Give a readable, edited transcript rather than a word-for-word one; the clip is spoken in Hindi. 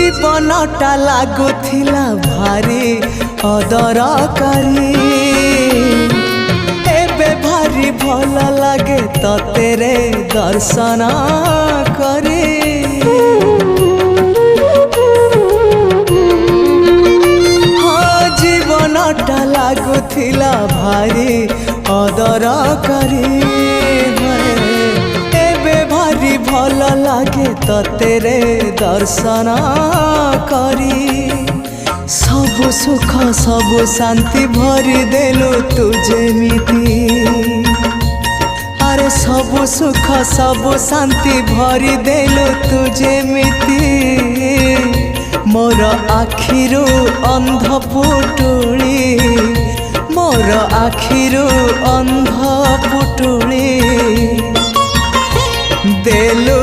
जीवनटा लागुथिला भारी अदरकारी एबे भारी भल लागे तेरे दर्शन करे। हाँ जीवनटा लागुथिला भारी अदरकारी भारी भल लागे तेरे दर्शन करी। सबु सुख सबु शांति भरी देलु तू जेमिति अरे सबु सुख सबु शांति भरी देलु तू जेमिति मोर आखिरु अंध पुटुली मोर आखिरु अंध पुटुली देलु